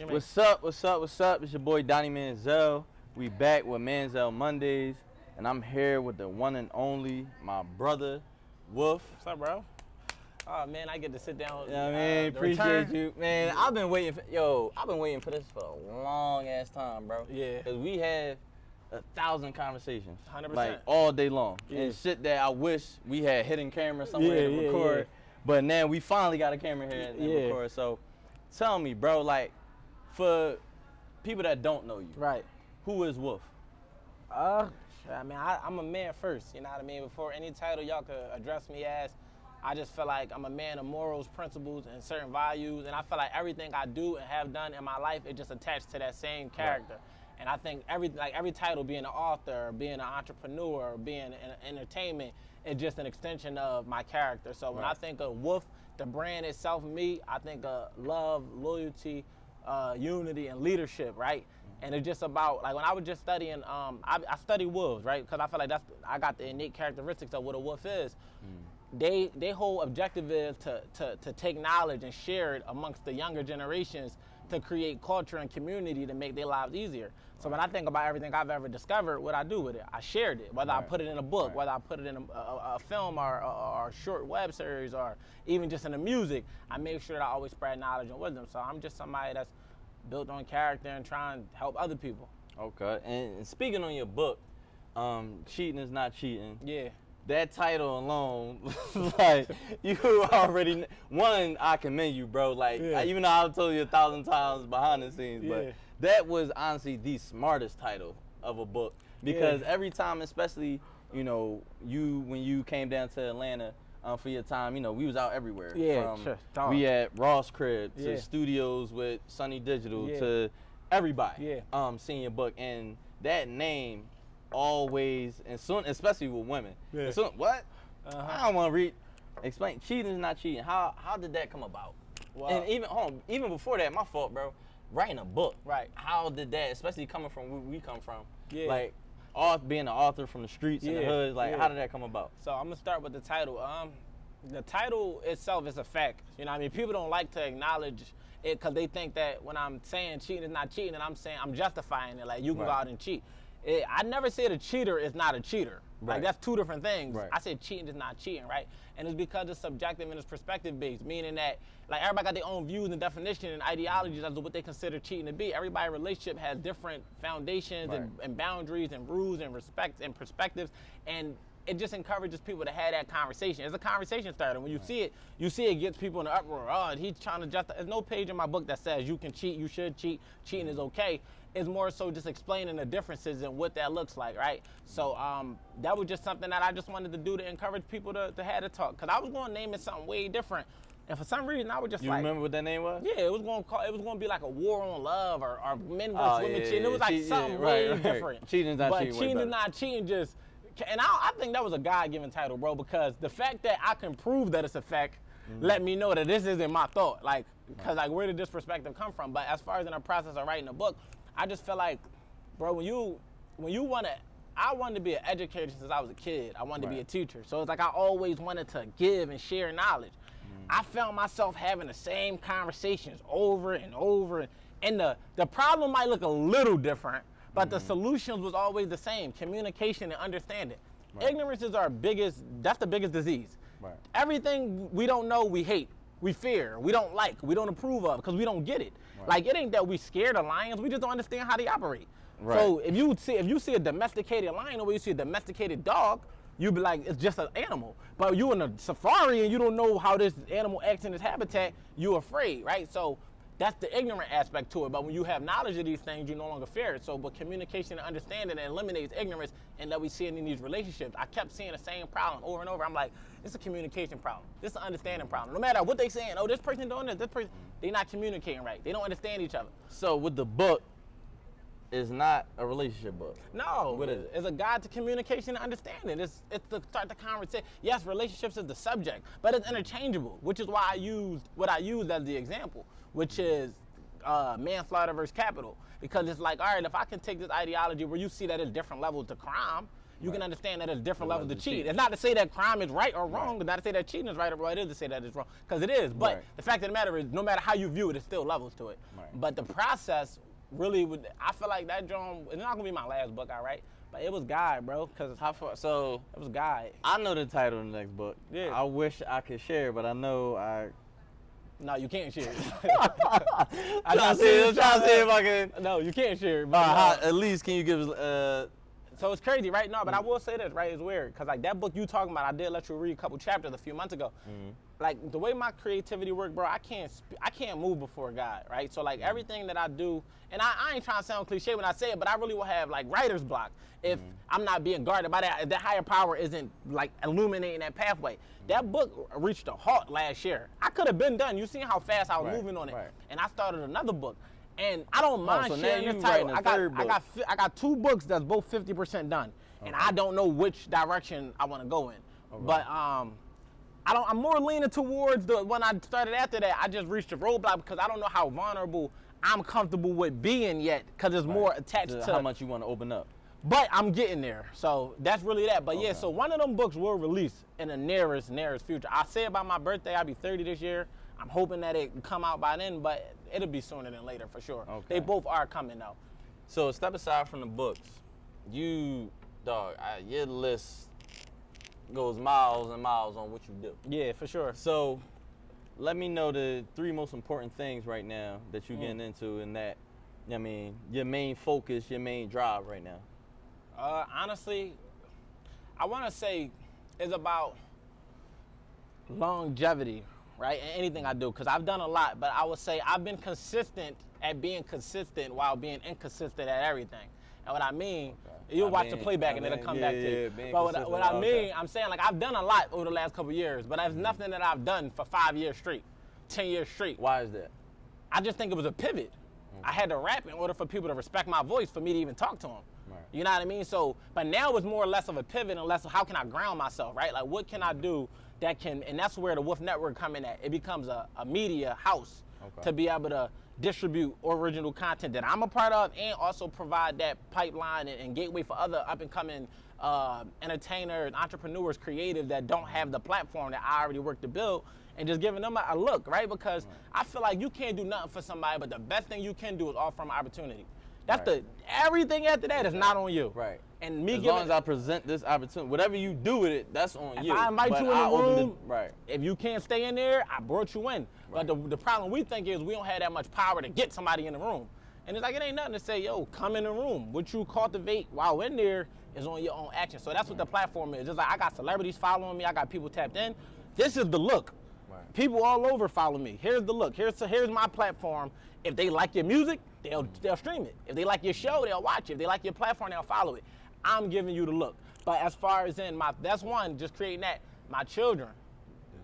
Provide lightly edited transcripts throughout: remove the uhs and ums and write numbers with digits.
What's up? What's up? What's up? It's your boy Donnie Manziel. We back with Manziel Mondays, and I'm here with the one and only my brother, Wolf. What's up, bro? Oh man, I get to sit down. Yeah, man, appreciate you, man. I've been waiting for this for a long ass time, bro. Yeah. Cause we have 1,000 conversations, 100%, like all day long, yeah. and shit that I wish we had hidden camera somewhere to record. Yeah. But now we finally got a camera here and record. So, tell me, bro, like, for people that don't know you, right? Who is Wolf? I mean, I'm a man first. You know what I mean? Before any title y'all could address me as, I just feel like I'm a man of morals, principles, and certain values. And I feel like everything I do and have done in my life is just attached to that same character. Right. And I think every title, being an author, being an entrepreneur, being in entertainment, is just an extension of my character. So when I think of Wolf, the brand itself, me, I think of love, loyalty, unity, and leadership, right? And it's just about, like, when I was just studying, I study wolves, right? Because I feel like I got the innate characteristics of what a wolf is. They whole objective is to take knowledge and share it amongst the younger generations to create culture and community to make their lives easier. So when I think about everything I've ever discovered, what I do with it, I shared it. Whether I put it in a book, whether I put it in a film or a short web series, or even just in the music, I make sure that I always spread knowledge and wisdom. So I'm just somebody that's built on character and trying to help other people. Okay. And speaking on your book, Cheating is Not Cheating. Yeah. That title alone, like, you already, one, I commend you, bro. Like, even though I've told you 1,000 times behind the scenes, but that was honestly the smartest title of a book. Because every time, especially, you know, when you came down to Atlanta for your time, you know, we was out everywhere. Yeah, From, we at Ross Crib to studios with Sunny Digital to everybody seeing your book. And that name always, and soon, especially with women. Yeah. Soon, what? I don't want to explain. Cheating is not cheating. How did that come about? Well, and even before that, my fault, bro. Writing a book. Right. How did that, especially coming from where we come from, like being an author from the streets and the hood, like how did that come about? So I'm gonna start with the title. The title itself is a fact. You know what I mean? People don't like to acknowledge it because they think that when I'm saying cheating is not cheating, and I'm saying I'm justifying it, like you can go out and cheat. I never said a cheater is not a cheater. Like, that's two different things. I said cheating is not cheating, right? And it's because it's subjective and it's perspective based, meaning that, like, everybody got their own views and definition and ideologies as to what they consider cheating to be. Everybody's relationship has different foundations and boundaries and rules and respects and perspectives, and it just encourages people to have that conversation. It's a conversation starter. When you see it gets people in the uproar. Oh, he's trying to justify. There's no page in my book that says you can cheat, you should cheat, cheating is okay. It's more so just explaining the differences and what that looks like, right? So that was just something that I just wanted to do to encourage people to have a talk. Because I was going to name it something way different. And for some reason, I was just You remember what that name was? Yeah, it was going to be like a war on love or men versus women cheating. It was like something way different. Cheating is not cheating. But cheating is not cheating just... And I think that was a God-given title, bro, because the fact that I can prove that it's a fact let me know that this isn't my thought. Like, because, like, where did this perspective come from? But as far as in the process of writing a book, I just feel like, bro, when you want to, I wanted to be an educator since I was a kid. I wanted to be a teacher. So it's like I always wanted to give and share knowledge. I found myself having the same conversations over and over. And the problem might look a little different, but the solutions was always the same: communication and understanding. Ignorance is that's the biggest disease. Everything we don't know, we hate, we fear, we don't like, we don't approve of, because we don't get it. Like, it ain't that we scared of lions, we just don't understand how they operate. So if you see a domesticated lion or you see a domesticated dog, you be like, it's just an animal. But you in a safari and you don't know how this animal acts in its habitat, you're afraid, right? So that's the ignorant aspect to it. But when you have knowledge of these things, you no longer fear it. So, but communication and understanding eliminates ignorance, and that we see it in these relationships. I kept seeing the same problem over and over. I'm like, it's a communication problem. This is an understanding problem. No matter what they saying, oh, this person doing this person, they're not communicating right. They don't understand each other. So with the book, it's not a relationship book. No. What is it? It's a guide to communication and understanding. It's to start the conversation. Yes, relationships is the subject, but it's interchangeable, which is why I used what I used as the example, which is manslaughter versus capital. Because it's like, all right, if I can take this ideology where you see that there's different levels to crime, you can understand that there's different levels of cheating. It's not to say that crime is right or wrong. It's not to say that cheating is right or wrong. It is to say that it's wrong, because it is. But the fact of the matter is, no matter how you view it, there's still levels to it. But the process really would, I feel like that drum, it's not going to be my last book I write. But it was God, bro. Cause so it was God. I know the title of the next book. Yeah. I wish I could share, but I know No, you can't share. I'm trying to see if I can. No, you can't share. But, at least can you give us? So it's crazy, right? No, but I will say this, right? It's weird, cause like that book you talking about, I did let you read a couple chapters a few months ago. Like the way my creativity work, bro, I can't move before God, right? So like everything that I do, and I ain't trying to sound cliche when I say it, but I really will have like writer's block if I'm not being guarded by that. If the higher power isn't like illuminating that pathway. That book reached a halt last year. I could have been done. You seen how fast I was moving on it, and I started another book. And I don't mind sharing this title. I got 2 books that's both 50% done, and I don't know which direction I want to go in. But I'm more leaning towards the when I started after that. I just reached a roadblock because I don't know how vulnerable I'm comfortable with being yet, because it's more attached to how much you want to open up. But I'm getting there, so that's really that. But yeah, so one of them books will release in the nearest future. I say about my birthday, I'll be 30 this year. I'm hoping that it can come out by then, but it'll be sooner than later for sure. They both are coming though. So step aside from the books, your list goes miles and miles on what you do. Yeah, for sure. So let me know the 3 most important things right now that you're getting into, and that, I mean, your main focus, your main drive right now. Honestly, I want to say it's about longevity, right? In anything I do, because I've done a lot, but I would say I've been consistent at being consistent while being inconsistent at everything. And what I mean, you'll watch the playback and it'll come back to you. But what I mean, I'm saying, like, I've done a lot over the last couple of years, but there's nothing that I've done for 5 years straight, 10 years straight. Why is that? I just think it was a pivot. I had to rap in order for people to respect my voice, for me to even talk to them. You know what I mean? So, but now it's more or less of a pivot and less of how can I ground myself, right? Like, what can I do that can, and that's where the Wolf Network come in at. It becomes a media house to be able to distribute original content that I'm a part of, and also provide that pipeline and gateway for other up-and-coming entertainers, entrepreneurs, creatives that don't have the platform that I already worked to build, and just giving them a look, right? Because I feel like you can't do nothing for somebody, but the best thing you can do is offer them opportunity. That's everything after that is not on you. Right. And me as long as I present this opportunity, whatever you do with it, that's on you. If I invite you in the room, if you can't stay in there, I brought you in. But the problem we think is we don't have that much power to get somebody in the room. And it's like, it ain't nothing to say, yo, come in the room. What you cultivate while in there is on your own action. So that's what the platform is. Just like I got celebrities following me, I got people tapped in. This is the look. People all over follow me. Here's the look. Here's my platform. If they like your music, they'll stream it. If they like your show, they'll watch it. If they like your platform, they'll follow it. I'm giving you the look. But as far as in that's one, just creating that. My children,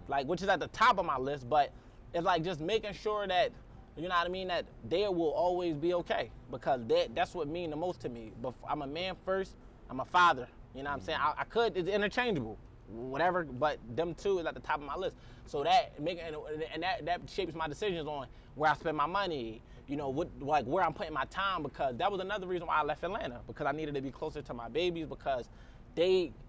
like, which is at the top of my list, but it's like just making sure that, you know what I mean, that they will always be okay, because that's what means the most to me. But I'm a man first. I'm a father. You know what I'm saying? I could, it's interchangeable, whatever, but them two is at the top of my list. So that that shapes my decisions on where I spend my money, you know, where I'm putting my time, because that was another reason why I left Atlanta, because I needed to be closer to my babies, because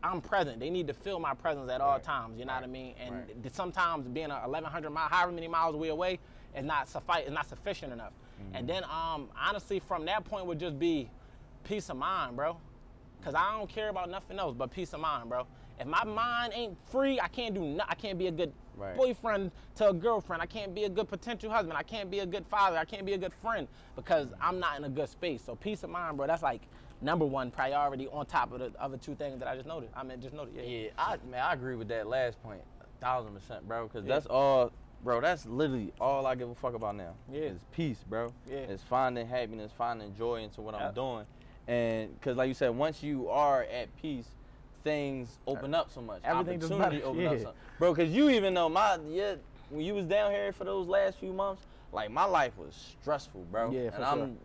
I'm present. They need to feel my presence at all times, you know what I mean? And sometimes being 1,100 miles, however many miles away is not sufficient enough. And then honestly, from that point would just be peace of mind, bro. Because I don't care about nothing else but peace of mind, bro. If my mind ain't free, I can't do nothing. I can't be a good boyfriend to a girlfriend. I can't be a good potential husband. I can't be a good father. I can't be a good friend, because I'm not in a good space. So peace of mind, bro, that's like #1 priority on top of the other 2 things that I just noted. I agree with that last point, 1,000%, bro, because that's all, bro, that's literally all I give a fuck about now. Is peace, bro. It's finding happiness, finding joy into what I'm doing. And because like you said, once you are at peace, things open up so much. Everything just open up so, bro, because you even know when you was down here for those last few months, like, my life was stressful, bro. I'm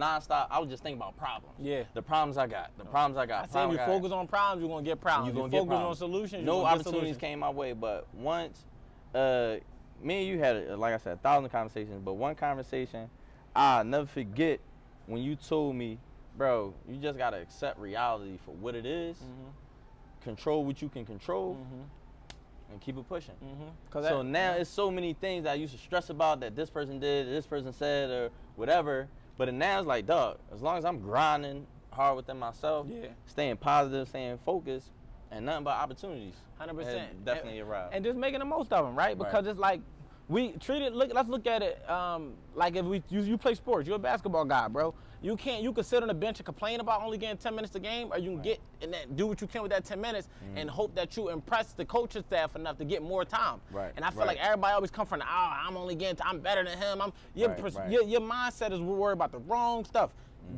nonstop. I was just thinking about problems. The problems I got. I said, if you focus on problems, you're gonna get problems. You're gonna focus on solutions. No opportunities came my way, but once me and you had, like I said, 1,000 conversations, but one conversation I'll never forget, when you told me bro, you just gotta accept reality for what it is, control what you can control, and keep it pushing. So now it's so many things that I used to stress about that this person did, this person said, or whatever. But now it's like, dog, as long as I'm grinding hard within myself, staying positive, staying focused, and nothing but opportunities. 100%. Definitely arrive. And just making the most of them, right? Because it's like, we treat it, let's look at it like if you play sports, you're a basketball guy, bro. You can sit on the bench and complain about only getting 10 minutes a game, or you can get and do what you can with that 10 minutes and hope that you impress the coaching staff enough to get more time. And I feel like everybody always come from the, I'm better than him. Your mindset is worried about the wrong stuff.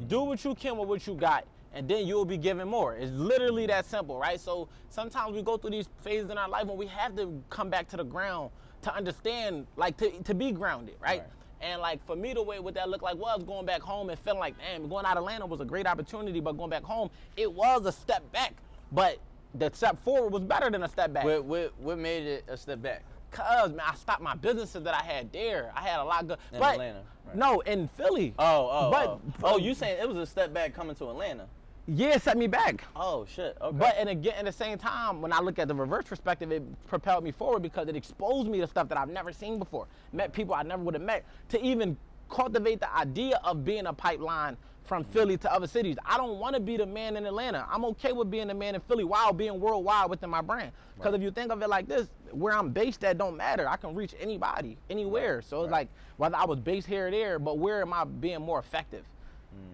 Do what you can with what you got, and then you'll be given more. It's literally that simple, right? So sometimes we go through these phases in our life when we have to come back to the ground to understand, like to be grounded, right? And like for me, the way what that looked like was going back home and feeling like, damn, going out of Atlanta was a great opportunity, but going back home, it was a step back. But the step forward was better than a step back. What made it a step back? Cause man, I stopped my businesses that I had there. I had a lot good. In Atlanta. Right. No, in Philly. Oh, you saying it was a step back coming to Atlanta? Yeah, it set me back. Oh shit. Okay. But and again, at the same time, when I look at the reverse perspective, it propelled me forward because it exposed me to stuff that I've never seen before. Met people I never would have met, to even cultivate the idea of being a pipeline from Philly to other cities. I don't want to be the man in Atlanta. I'm okay with being the man in Philly while being worldwide within my brand. Because if you think of it like this, where I'm based at don't matter. I can reach anybody, anywhere. So it's like, whether I was based here or there, but where am I being more effective?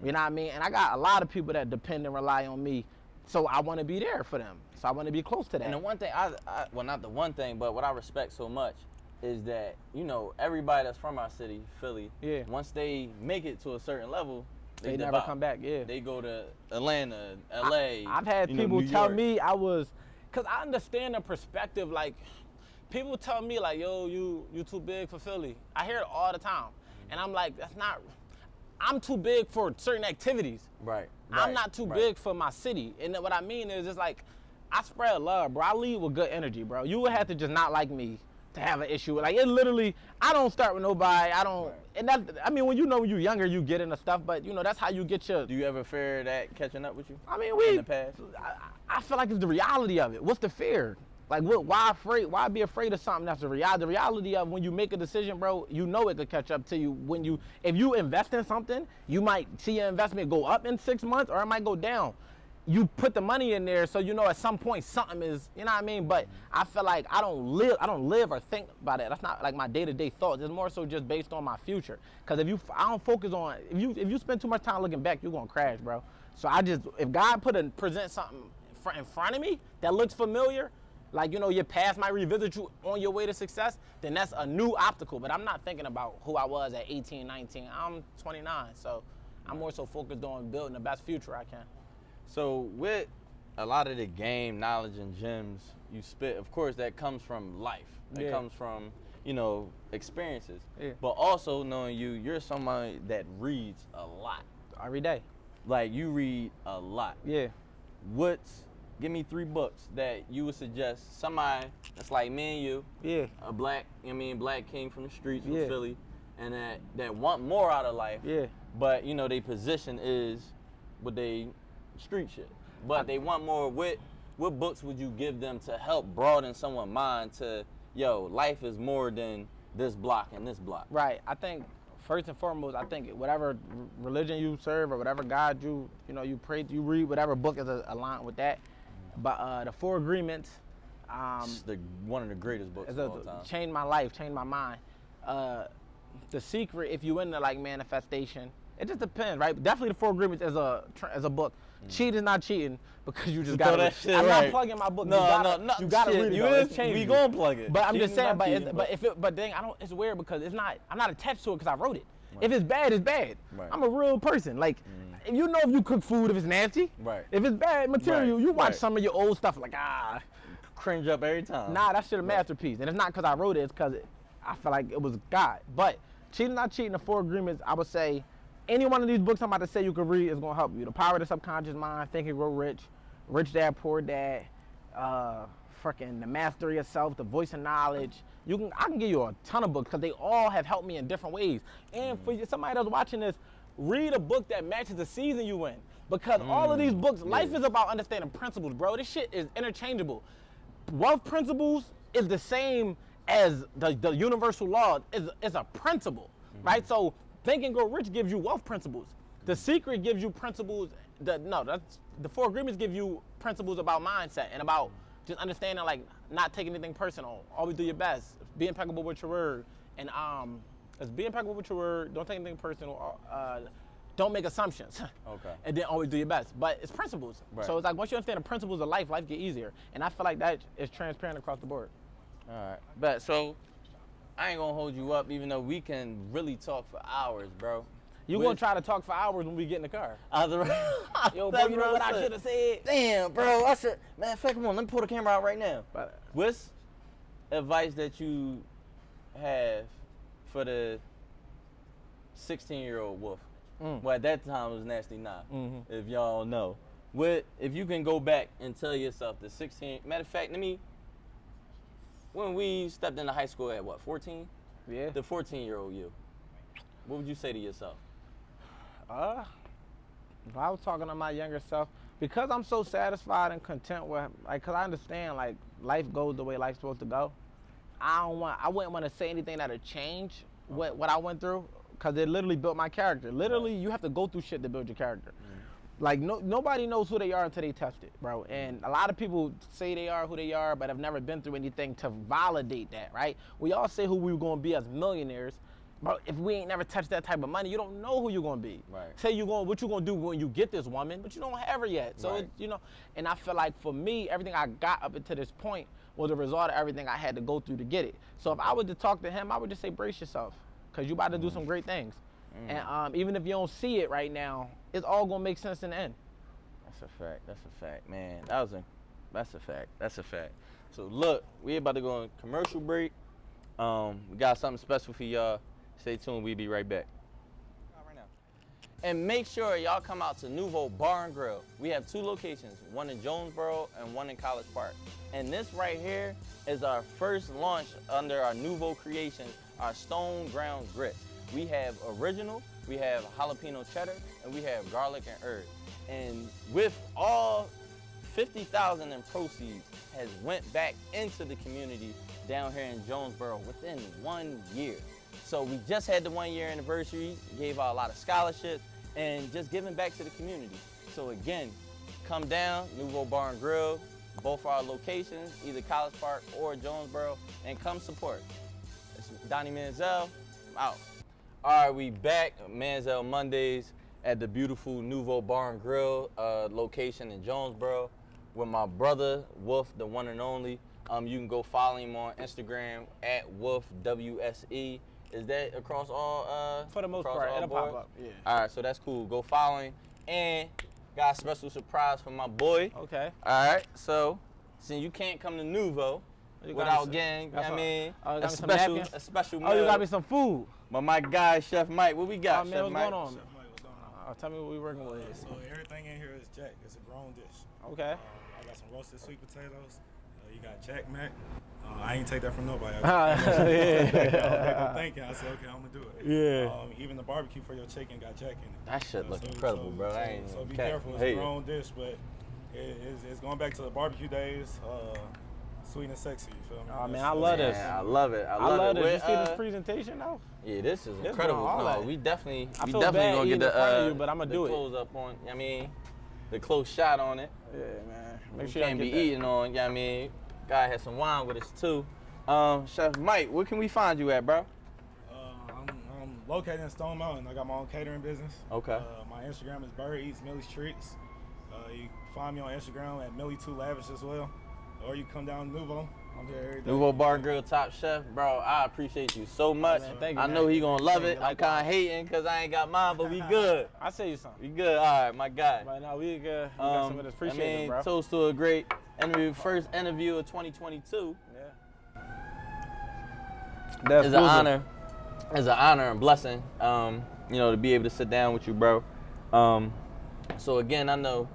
You know what I mean? And I got a lot of people that depend and rely on me, so I want to be there for them. So I want to be close to that. And the one thing, well, not the one thing, but what I respect so much is that, you know, everybody that's from our city, Philly, once they make it to a certain level, they never come back, They go to Atlanta, LA. I've had people tell me because I understand the perspective, like, people tell me, like, yo, you too big for Philly. I hear it all the time. And I'm like, I'm too big for certain activities. I'm not too big for my city. And what I mean is, it's like, I spread love, bro. I lead with good energy, bro. You would have to just not like me to have an issue. Like, it literally, I don't start with nobody. I don't, and that, I mean, when when you're younger, you get into stuff, but, you know, that's how you get your. Do you ever fear that catching up with you? I mean, in the past? I feel like it's the reality of it. What's the fear? Like, why afraid? Why be afraid of something that's the reality? The reality of when you make a decision, bro, you know it could catch up to you. If you invest in something, you might see your investment go up in 6 months, or it might go down. You put the money in there, so you know at some point something is, you know what I mean? But I feel like I don't live or think about it. That's not like my day-to-day thoughts. It's more so just based on my future. Because I don't focus on, if you spend too much time looking back, you're gonna crash, bro. So if God present something in front of me that looks familiar, like, you know, your past might revisit you on your way to success, then that's a new obstacle. But I'm not thinking about who I was at 18, 19. I'm 29, so I'm more so focused on building the best future I can. So with a lot of the game knowledge and gems you spit, of course, that comes from life. It comes from, you know, experiences. But also knowing you're somebody that reads a lot. Every day. Like, you read a lot. Give me 3 books that you would suggest somebody that's like me and you, a black king from the streets from Philly, and that want more out of life, but, you know, their position is with they street shit, but they want more. What books would you give them to help broaden someone's mind to, yo, life is more than this block and this block? Right. I think first and foremost, I think whatever religion you serve or whatever God you pray, you read whatever book is aligned with that. But the 4 Agreements, one of the greatest books of all time. Changed my life, changed my mind. The Secret, if you into like manifestation, it just depends, right? Definitely the 4 Agreements as a book. Cheat is not cheating because you just got to. I'm not plugging my book. No, you got to read it. We gonna plug it. But I'm just saying. But then it's weird because it's not. I'm not attached to it because I wrote it. If it's bad, it's bad. I'm a real person. Like, you know, if you cook food, if it's nasty. If it's bad material, you watch some of your old stuff like, cringe up every time. Nah, that shit a masterpiece. And it's not because I wrote it, it's because I feel like it was God. But Cheating Not Cheating, the 4 Agreements, I would say any one of these books I'm about to say you could read is gonna help you. The Power of the Subconscious Mind, Think and Grow Rich, Rich Dad, Poor Dad, The Mastery of Self, The Voice of Knowledge. I can give you a ton of books because they all have helped me in different ways. And for somebody that's watching this, read a book that matches the season you in. Because all of these books, life is about understanding principles, bro. This shit is interchangeable. Wealth principles is the same as the universal law is a principle, right? So Think and Grow Rich gives you wealth principles. The Secret gives you principles. The 4 Agreements give you principles about mindset and about just understanding, like, not taking anything personal. Always do your best. Be impeccable with your word. And be impeccable with your word. Don't take anything personal. Don't make assumptions. Okay. And then always do your best. But it's principles. Right. So it's like once you understand the principles of life get easier. And I feel like that is transparent across the board. All right. But so I ain't gonna hold you up, even though we can really talk for hours, bro. You gonna try to talk for hours when we get in the car? Yo, bro, you know what I should have said? Damn, bro. I said, man, fuck, come on, let me pull the camera out right now. What's advice that you have for the 16-year-old Wolf? Well, at that time it was Nasty Nah, if y'all know. If you can go back and tell yourself the 16, matter of fact, when we stepped into high school at what, 14? Yeah. The 14-year-old you, what would you say to yourself? If I was talking to my younger self, because I'm so satisfied and content with, like, because I understand, like, life goes the way life's supposed to go. I wouldn't want to say anything that'll change what I went through, because it literally built my character. Literally, you have to go through shit to build your character. Like, nobody knows who they are until they test it, bro. And a lot of people say they are who they are, but have never been through anything to validate that, right? We all say who we were going to be as millionaires, but if we ain't never touched that type of money, you don't know who you're going to be. Right. Say what you going to do when you get this woman, but you don't have her yet. So, right. And I feel like for me, everything I got up until this point was a result of everything I had to go through to get it. So if I were to talk to him, I would just say, brace yourself, because you about to do some great things. And even if you don't see it right now, it's all going to make sense in the end. That's a fact, man. That's a fact. So look, we about to go on commercial break. We got something special for y'all. Stay tuned, we'll be right back. And make sure y'all come out to Nouveau Bar Grill. We have 2 locations, one in Jonesboro and one in College Park. And this right here is our first launch under our Nouveau creation, our Stone Ground Grits. We have original, we have jalapeno cheddar, and we have garlic and herb. And with all 50,000 in proceeds has went back into the community down here in Jonesboro within 1 year. So we just had the 1-year anniversary, gave out a lot of scholarships, and just giving back to the community. So again, come down, Nouveau Bar Grill, both our locations, either College Park or Jonesboro, and come support. It's Donnie Manziel, I'm out. All right, we back, Manziel Mondays at the beautiful Nouveau Bar Grill location in Jonesboro with my brother, Wolf, the one and only. You can go follow him on Instagram at Wolf WSE. Is that across all? For the most part, it'll pop up. Yeah. All right, so that's cool. Go follow him. And got a special surprise for my boy. Okay. All right, so since you can't come to Nouveau without getting, a special meal. Oh, you got me some food. But my guy, Chef Mike, what we got, man, Chef what's Mike? going on? Chef Mike, what's going on? Tell me what we working with. So everything in here is jack. It's a grown dish. Okay. I got some roasted sweet potatoes. You got Jack Mac. I ain't take that from nobody. Yeah. I'm thinking. I said, okay, I'm gonna do it. Yeah. Even the barbecue for your chicken got Jack in it. That shit look incredible, bro. So be careful. It's a grown dish, but it's going back to the barbecue days. Sweet and sexy, you feel me? Oh man, I love this. I love it. I love it. You see this presentation though? Yeah, this is incredible. No, we definitely gonna get the but I'm gonna do it. Close up on. I mean, the close shot on it. Yeah, man. Make sure you can't be eating on. I mean, guy has some wine with us too. Chef Mike, where can we find you at, bro? I'm located in Stone Mountain. I got my own catering business. Okay. My Instagram is Bird Eats Millie's Treats. You can find me on Instagram at Millie2Lavish as well. Or you come down to Nouveau. I'm here every day. Nouveau Bar Grill Top Chef. Bro, I appreciate you so much. Man, thank you, I know he gonna love it. I'm kind of hating because I ain't got mine, but we good. I'll tell you something. We good. All right, my guy. Right now, we good. We got some of this. Appreciate it, bro. Toast to a great interview. First interview of 2022. Yeah. That's an honor. It's an honor and blessing, to be able to sit down with you, bro. So again, I know.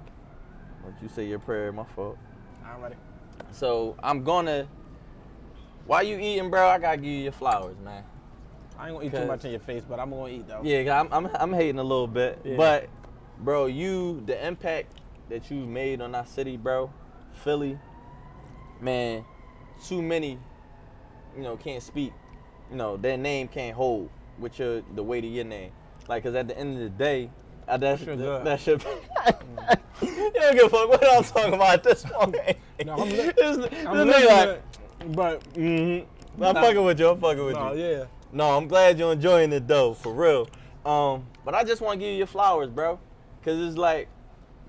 Why don't you say your prayer? My fault. I'm ready. So I'm gonna. While you eating, bro, I gotta give you your flowers, man. I ain't gonna eat too much in your face, but I'm gonna eat though. Yeah, I'm hating a little bit, but bro, the impact that you made on our city, bro, Philly, man, too many, can't speak, their name can't hold with the weight of your name. Like, cause at the end of the day, that should you don't give a fuck what I'm talking about at this point. No, I'm fucking with you. I'm fucking with you. Yeah. No, I'm glad you're enjoying it though, for real. But I just want to give you your flowers, bro, cause it's like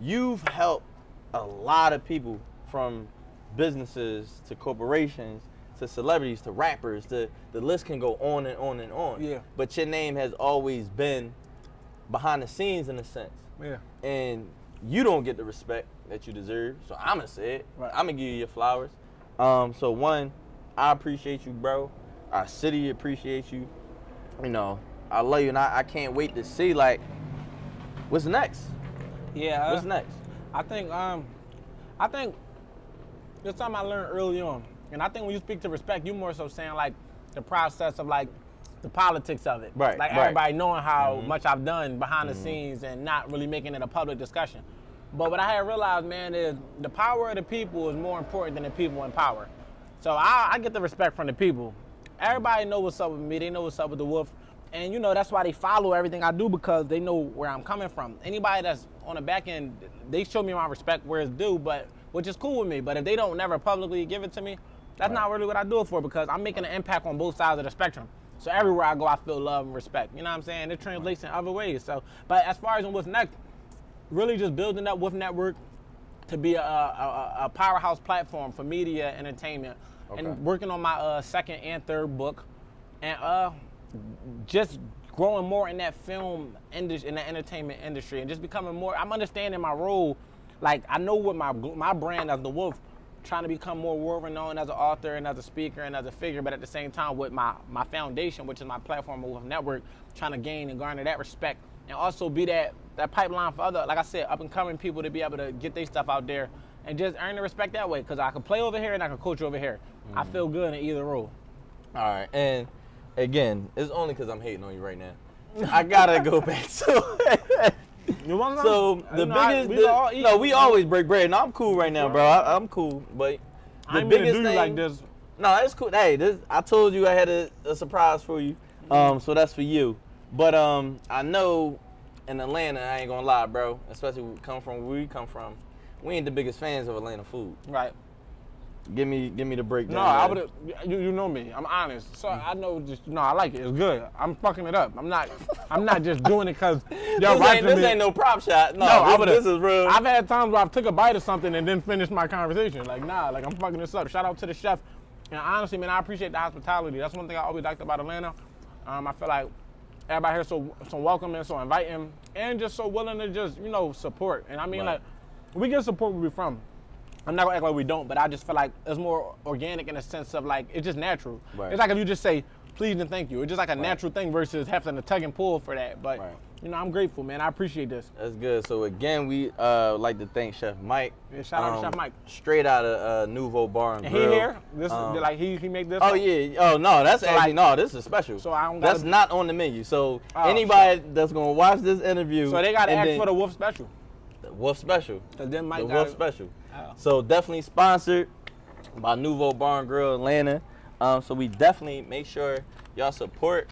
you've helped a lot of people, from businesses to corporations to celebrities to rappers. The list can go on and on and on. Yeah. But your name has always been behind the scenes in a sense. Yeah. And you don't get the respect that you deserve. So I'm gonna say it. Right. I'm gonna give you your flowers. So one, I appreciate you, bro. Our city appreciates you. I love you, and I can't wait to see like what's next. Yeah. What's next? I think there's something I learned early on, and I think when you speak to respect, you more so saying like the process of like the politics of it. Right. Like right. everybody knowing how much I've done behind the scenes and not really making it a public discussion. But what I had realized, man, is the power of the people is more important than the people in power. So I get the respect from the people. Everybody know what's up with me. They know what's up with the Wolf. And, that's why they follow everything I do, because they know where I'm coming from. Anybody that's on the back end, they show me my respect where it's due, which is cool with me. But if they don't never publicly give it to me, that's not really what I do it for, because I'm making an impact on both sides of the spectrum. So everywhere I go, I feel love and respect. You know what I'm saying? It translates in other ways. So, but as far as what's next, really just building up Wolf Network to be a powerhouse platform for media, entertainment, and working on my second and third book, and just growing more in that film industry, in the entertainment industry, and just becoming more. I'm understanding my role. Like, I know what my brand as the Wolf, trying to become more world-renowned as an author and as a speaker and as a figure, but at the same time with my foundation, which is my platform, Wolf Network, trying to gain and garner that respect, and also be that pipeline for other, like I said, up-and-coming people to be able to get their stuff out there and just earn the respect that way, because I can play over here and I can coach over here. I feel good in either role. All right, and again, it's only because I'm hating on you right now. I gotta go back to it. You want some? So the biggest, we always break bread. No, I'm cool right now, bro. I'm cool, but the biggest thing, like this. No, it's cool. Hey, I told you I had a surprise for you. So that's for you. But I know in Atlanta, I ain't gonna lie, bro. Especially where we come from, we ain't the biggest fans of Atlanta food. Right. Give me the breakdown. No, I would. You know me. I'm honest. So I know. I like it. It's good. I'm fucking it up. I'm not just doing it because y'all watching me. This ain't no prop shot. No, this is real. I've had times where I've took a bite of something and then finished my conversation. Like, like I'm fucking this up. Shout out to the chef. And honestly, man, I appreciate the hospitality. That's one thing I always liked about Atlanta. I feel like everybody here so welcoming, so inviting, and just so willing to just support. And I mean, like, we get support where we from. I'm not gonna act like we don't, but I just feel like it's more organic in the sense of like it's just natural. Right. It's like if you just say please and thank you. It's just like a natural thing versus having to tug and pull for that. But I'm grateful, man. I appreciate this. That's good. So again, we like to thank Chef Mike. Yeah, shout out to Chef Mike. Straight out of Nouveau Bar and Grill. He here? This like he made this. Oh yeah. Oh no, that's actually this is special. So I don't. That's not on the menu. So anybody that's gonna watch this interview, so they gotta ask for the Wolf Special. The Wolf Special. Then Mike the Wolf Special. So definitely sponsored by Nouveau Bar Grill Atlanta. So we definitely make sure y'all support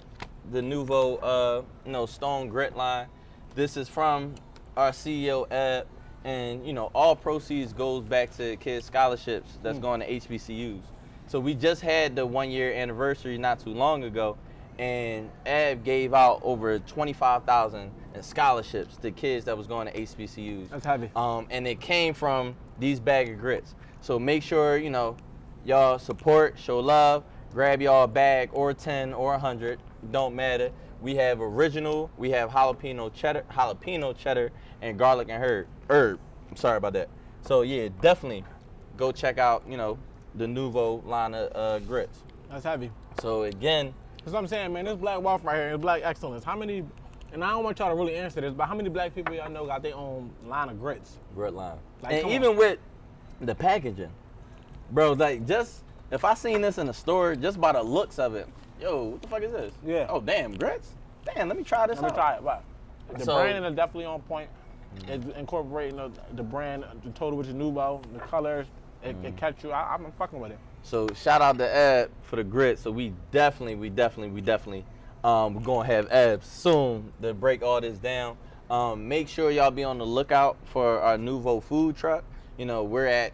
the Nouveau Stone Grit line. This is from our CEO Ed, and all proceeds goes back to kids scholarships that's going to HBCUs. So we just had the 1 year anniversary not too long ago, and Ed gave out over 25,000 in scholarships to kids that was going to HBCUs. That's heavy. And it came from these bag of grits. So make sure, y'all support, show love, grab y'all a bag or 10 or 100, don't matter. We have original, we have jalapeno cheddar, and garlic and herb. I'm sorry about that. So yeah, definitely go check out, the Nouveau line of grits. That's heavy. So again, that's what I'm saying, man. This Black Wealth right here is Black Excellence. How many, and I don't want y'all to really answer this, but how many black people y'all know got their own line of grits? Grit line. Like, and even with the packaging, bro, like just, if I seen this in the store, just by the looks of it, Yo, what the fuck is this? Yeah. Oh, damn, grits? Damn, let me try this out. Let me try it. But the So- branding is definitely on point. It's incorporating the brand, the total, which is Nouveau, the colors. It catch you. I'm fucking with it. So shout out to Eb for the grit. So we definitely, we're gonna have Eb soon to break all this down. Make sure y'all be on the lookout for our Nouveau food truck. You know, we're at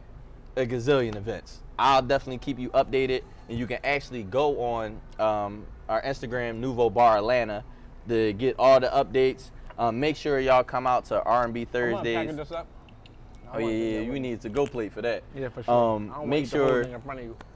a gazillion events. I'll definitely keep you updated, and you can actually go on our Instagram, Nouveau Bar Atlanta, to get all the updates. Make sure y'all come out to R&B Thursdays. Package this up. Oh yeah, we need to go plate for that. Yeah, for sure. Make sure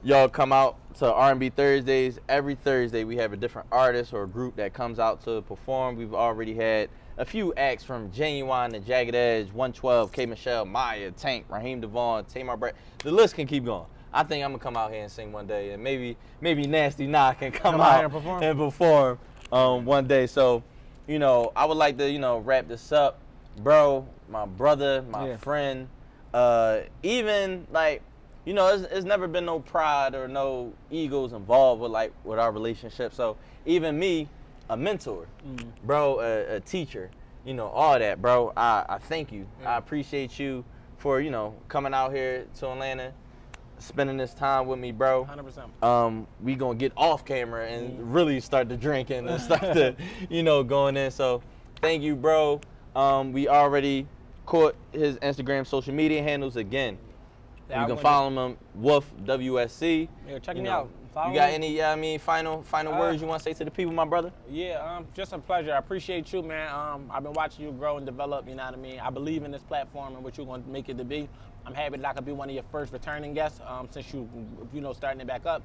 y'all come out to R&B Thursdays. Every Thursday we have a different artist or group that comes out to perform. We've already had a few acts from Genuine to Jagged Edge, 112, K. Michelle, Maya, Tank, Raheem Devon, Tamar Brett. The list can keep going. I think I'm gonna come out here and sing one day, and maybe Nasty Knock can come out and perform one day. So, you know, I would like to, you know, wrap this up. Bro, my brother, my friend, even like, you know, it's never been no pride or no egos involved with our relationship. So even me, a mentor, bro, a teacher, you know, all that, bro. I thank you. I appreciate you for, you know, coming out here to Atlanta, spending this time with me, bro. 100%. We gonna get off camera and really start to drinking and start to, you know, going in. So thank you, bro. We already caught his Instagram social media handles again. You can follow him, Wolf WSC. Yeah, check me out. You got any, final words you want to say to the people, my brother? Yeah, just a pleasure. I appreciate you, man. I've been watching you grow and develop, you know what I mean? I believe in this platform and what you're going to make it to be. I'm happy that I could be one of your first returning guests since you know, starting it back up.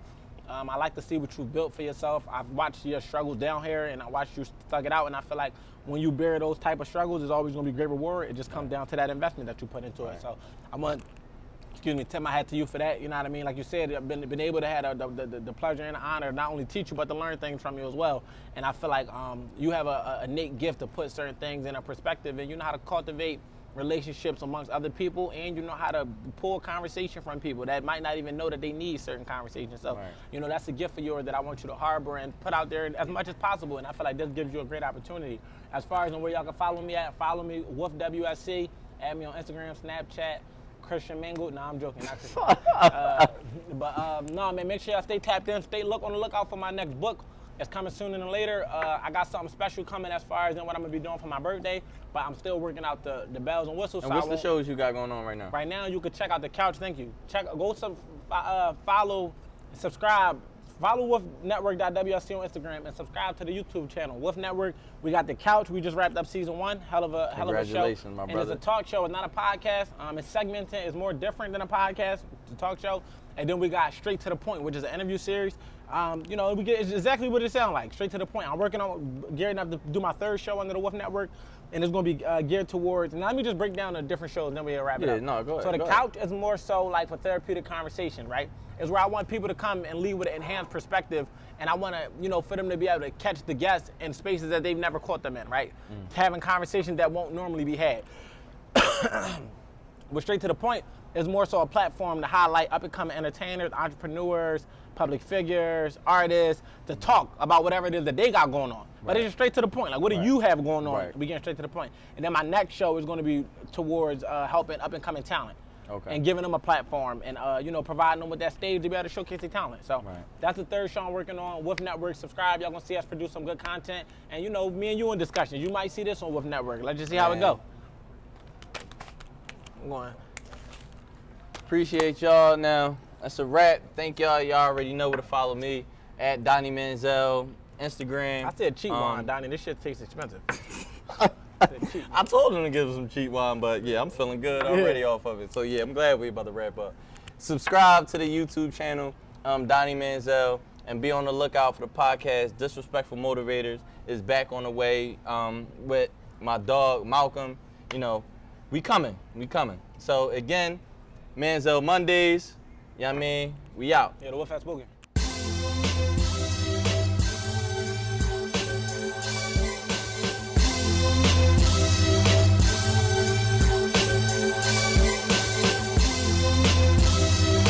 I like to see what you built for yourself. I've watched your struggles down here, and I watched you thug it out, and I feel like when you bear those type of struggles, there's always going to be great reward. It just comes down to that investment that you put into it. So I want tip my hat to you for that. You know what I mean? Like you said, I've been able to have the pleasure and the honor not only teach you, but to learn things from you as well. And I feel like you have a innate gift to put certain things in a perspective, and you know how to cultivate relationships amongst other people, and you know how to pull conversation from people that might not even know that they need certain conversations. So, you know, that's a gift of yours that I want you to harbor and put out there as much as possible. And I feel like this gives you a great opportunity. As far as where y'all can follow me at, follow me, Wolf WSC. Add me on Instagram, Snapchat, Christian Mingle. No, I'm joking. Not Christian. No, man, make sure y'all stay tapped in. On the lookout for my next book. It's coming sooner than later. I got something special coming as far as what I'm going to be doing for my birthday, but I'm still working out the bells and whistles. And what's the shows you got going on right now? Right now, you can check out The Couch. Thank you. Follow, subscribe. Follow wolfnetwork.wsc on Instagram and subscribe to the YouTube channel. Wolf Network, we got The Couch. We just wrapped up season 1. Hell of a show. Congratulations, my brother. And it's a talk show. It's not a podcast. It's segmented. It's more different than a podcast. It's a talk show. And then we got Straight to the Point, which is an interview series. You know, it's exactly what it sounds like, straight to the point. I'm working on gearing up to do my 3rd show under the Wolf Network, and it's going to be geared towards, now let me just break down the different shows, and then we'll wrap it up. No, go ahead. So The Couch is more so like for therapeutic conversation, right? It's where I want people to come and leave with an enhanced perspective, and I want to, you know, for them to be able to catch the guests in spaces that they've never caught them in, right? Having conversations that won't normally be had. But Straight to the Point is more so a platform to highlight up-and-coming entertainers, entrepreneurs, public figures, artists, to talk about whatever it is that they got going on. But it's just straight to the point. Like, what do you have going on? We get straight to the point. And then my next show is going to be towards helping up-and-coming talent. And giving them a platform and, you know, providing them with that stage to be able to showcase their talent. So that's the 3rd show I'm working on. Wolf Network, subscribe. Y'all going to see us produce some good content. And, you know, me and you in discussions. You might see this on Wolf Network. Let's just see how it go. I'm going. Appreciate y'all. Now, that's a wrap. Thank y'all. Y'all already know where to follow me at Donnie Manziel, Instagram. I said cheap wine, Donnie. This shit tastes expensive. I told him to give us some cheap wine, but yeah, I'm feeling good already off of it. So yeah, I'm glad we're about to wrap up. Subscribe to the YouTube channel, Donnie Manziel, and be on the lookout for the podcast. Disrespectful Motivators is back on the way with my dog Malcolm. You know, we coming. So again, Manziel Mondays. You know what I mean? We out. Yeah, the Wolf has spoken.